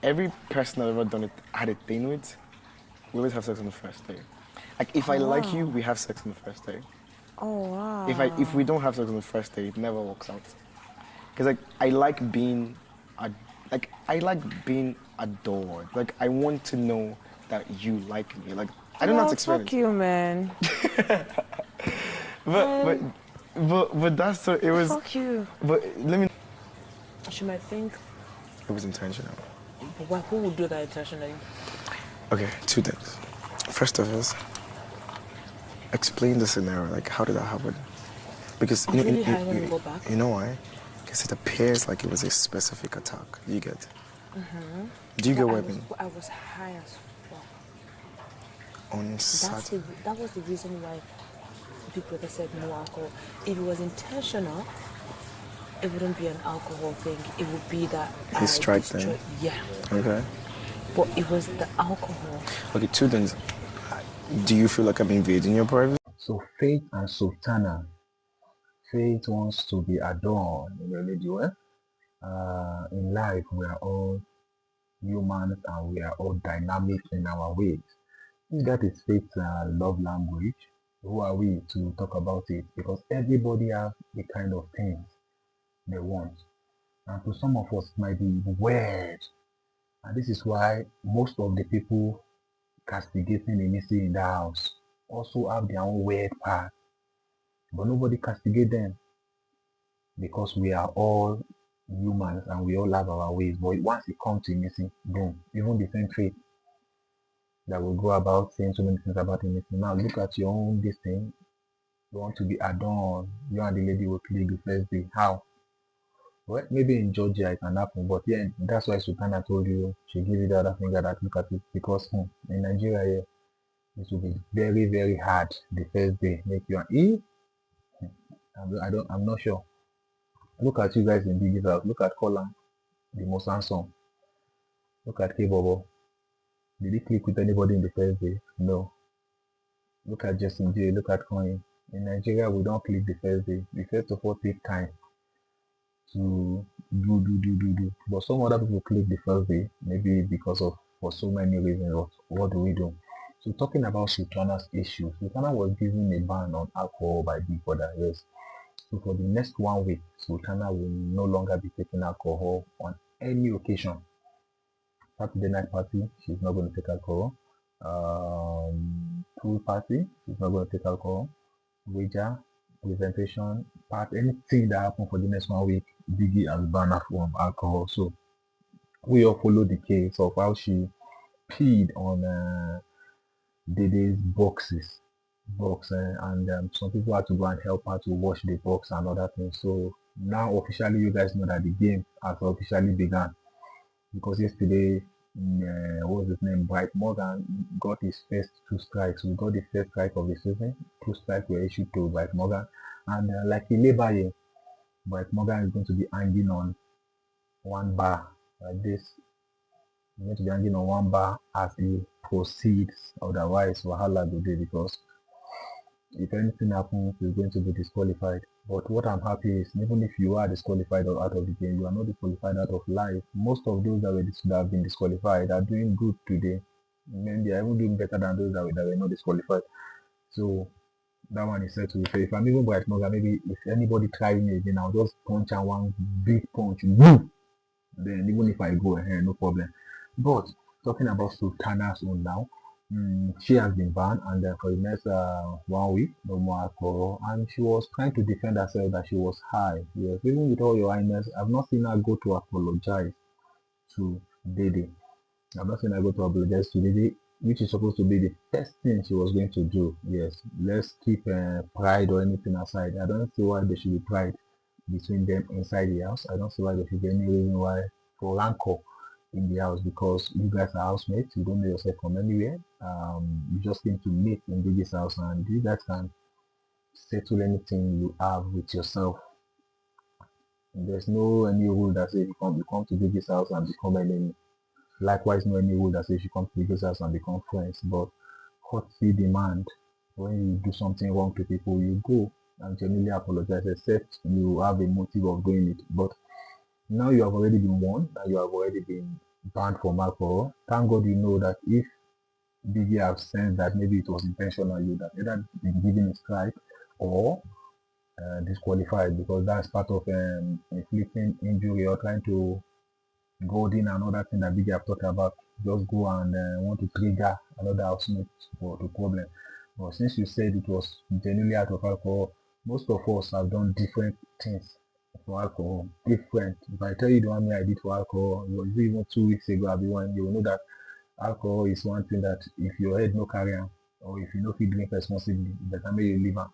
every person I've ever done it had a thing with, we always have sex on the first day. Like if I Oh like you, wow. we have sex on the first day. Oh If we wow. don't have sex on the first day, it never works out. Because like I like being, I like being adored. Like I want to know that you like me. Like I don't know how to Well, explain fuck it. you, man. But but Man, but that's so it was. fuck you. But let me. She might think, It was intentional. well, who would do that intentionally? Okay, two things. First of all, explain the scenario. Like how did that happen? Because I was really high when we got back. you know why? Because it appears like it was a specific attack. You get? Do you get But what I mean? I was high as fuck. On Saturday. That was the reason why Big Brother said no alcohol. If it was intentional, it wouldn't be an alcohol thing. It would be that He I strike them. destroyed. Yeah, Okay. but it was the alcohol. Okay, two things. Do you feel like I'm invading your privacy? So Faith and Sultana. Faith wants to be adorned in religion. In life, we are all humans and we are all dynamic in our ways. If that is Faith's love language, who are we to talk about it? Because everybody has the kind of things they want. And to some of us, it might be weird. And this is why most of the people castigating Emisi in the house also have their own weird part. But nobody castigate them because we are all humans and we all have our ways. But once it comes to Emisi, boom, even the same faith that will go about saying so many things about Emisi. Now look at your own this thing. You want to be adorned. You and the lady will play the first day. How? Well, maybe in Georgia it can happen, but yeah, that's why Sultana told you she give you the other finger that look at it because in Nigeria, yeah, it will be very, very hard the first day. Make you an E. I'm not sure. Look at you guys in Biggie's house. Look at Colin, the most handsome. Look at K-Bobo. Did he click with anybody in the first day? No. Look at Justin J. Look at Coin. In Nigeria, we don't click the first day. We first of all take time to do. But some other people click the first day, maybe because of for so many reasons. What do we do? So talking about Sultana's issue, Sultana was given a ban on alcohol by Big Brother. Yes. So for the next 1 week, Sultana will no longer be taking alcohol on any occasion. Saturday night party, she's not going to take alcohol. Pool party, she's not going to take alcohol. Wager, presentation, part, anything that happened for the next 1 week, Biggie has banned her from alcohol. So we all follow the case of how she peed on Dede's box, and some people had to go and help her to wash the box and other things. So now officially, you guys know that the game has officially begun because yesterday, what was his name? Bright Morgan got his first two strikes. We got the first strike of the season. Two strikes were issued to Bright Morgan, and like in labor year, Bright Morgan is going to be hanging on one bar like this. He's going to be hanging on one bar as he proceeds. Otherwise, Wahala will be because if anything happens, he's going to be disqualified. But what I'm happy is, even if you are disqualified or out of the game, you are not disqualified out of life. Most of those that have been disqualified are doing good today. Maybe they are even doing better than those that were not disqualified. So that one is set to be fair. If I'm even Bright Morgan, maybe if anybody tries me again, I'll just punch and one big punch. Boom! Then even if I go ahead, no problem. But talking about Sultana's own now, she has been banned, and then for the next 1 week, no more alcohol. And she was trying to defend herself that she was high. Yes, even with all your highness, I've not seen her go to apologize to Dede. I've not seen her go to apologize to Dede, which is supposed to be the first thing she was going to do. Yes, let's keep pride or anything aside. I don't see why there should be pride between them inside the house. I don't see why there should be any reason why for rancor in the house because you guys are housemates. You don't know yourself from anywhere. You just came to meet in Biggie's house, and you guys can settle anything you have with yourself. There's no any rule that says you come to Biggie's house and become enemy. Likewise, no any rule that says you come to Biggie's house and become friends. But courtesy demand when you do something wrong to people, you go and genuinely apologize, except you have a motive of doing it. But now you have already been warned, and you have already been banned from alcohol. Thank God you know that if Biggie have sensed that maybe it was intentional, you that either been given a strike or disqualified, because that's part of inflicting injury or trying to gold in another thing that Biggie have talked about. Just go and want to trigger another housemate for the problem. But since you said it was genuinely out of alcohol, most of us have done different things for alcohol. Different. If I tell you the one I did for alcohol, it was even 2 weeks ago, I'll be one, you will know that alcohol is one thing that if your head no carry am, or if you no fit drink responsibly, better make you leave am.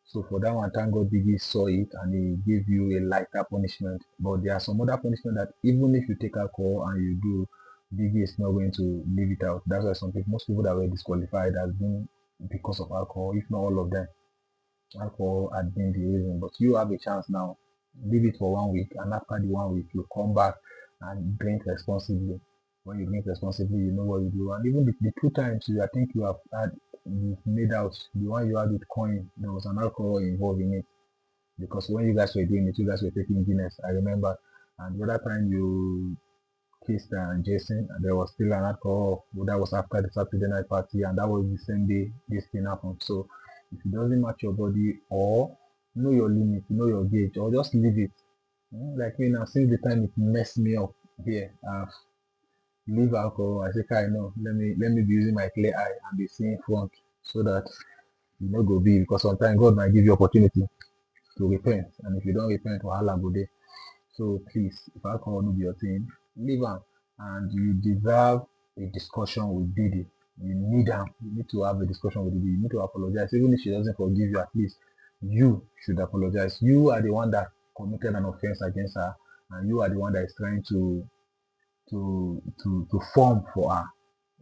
So for that one, thank God Biggie saw it and he gave you a lighter punishment. But there are some other punishment that even if you take alcohol and you do, Biggie is not going to leave it out. That's why most people that were disqualified has been because of alcohol, if not all of them. Alcohol had been the reason. But you have a chance now. Leave it for 1 week, and after the 1 week, you come back and drink responsibly. When you drink responsibly, you know what you do. And even the 2 times I think you've made out, the one you had with coin, there was an alcohol involved in it. Because when you guys were doing it, you guys were taking Guinness, I remember. And the other time you kissed and Jason, and there was still an alcohol. That was after the Saturday night party, and that was the same day this thing happened. So if it doesn't match your body, or know your limit, know your gauge, or just leave it. Like me now, since the time it messed me up here, I've leave alcohol. I say, I know, let me be using my clear eye and be seeing front, so that you know go be, because sometimes God might give you opportunity to repent, and if you don't repent, wahala go there. So please, if alcohol no be your thing, leave am. And you deserve a discussion with Didi. You need am. You need to have a discussion with Didi. You need to apologize. Even if she doesn't forgive you, at least you should apologize. You are the one that committed an offense against her, and you are the one that is trying to form for her.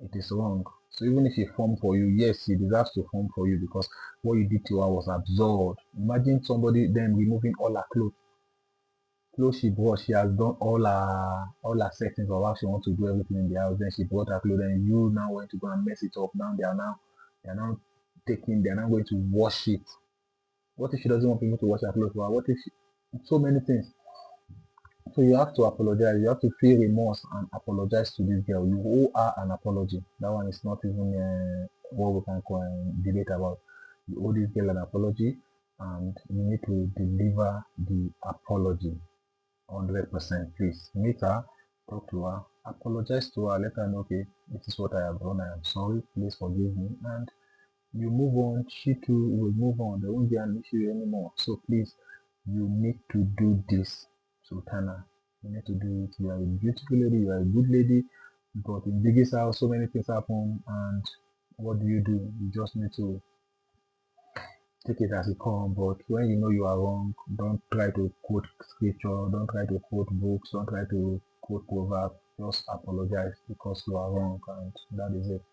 It is wrong. So even if she formed for you, yes, she deserves to form for you, because what you did to her was absurd. Imagine somebody then removing all her clothes she brought. She has done all her settings of how she wants to do everything in the house. Then she brought her clothes, and you now went to go and mess it up. Now they are now they are now going to wash it. What if she doesn't want people to wash her clothes for her? What if so many things? So you have to apologize. You have to feel remorse and apologize to this girl. You owe her an apology. That one is not even what we can call debate about. You owe this girl an apology, and you need to deliver the apology 100%. Please meet her, talk to her, apologize to her, let her know, okay, this is what I have done. I am sorry. Please forgive me, and you move on. She too will move on. There won't be an issue anymore. So please, you need to do this, Sultana. You need to do it. You are a beautiful lady. You are a good lady. But in Biggie's house, so many things happen, and what do? You just need to take it as it comes. But when you know you are wrong, don't try to quote scripture. Don't try to quote books. Don't try to quote proverbs. Just apologize because you are wrong, and that is it.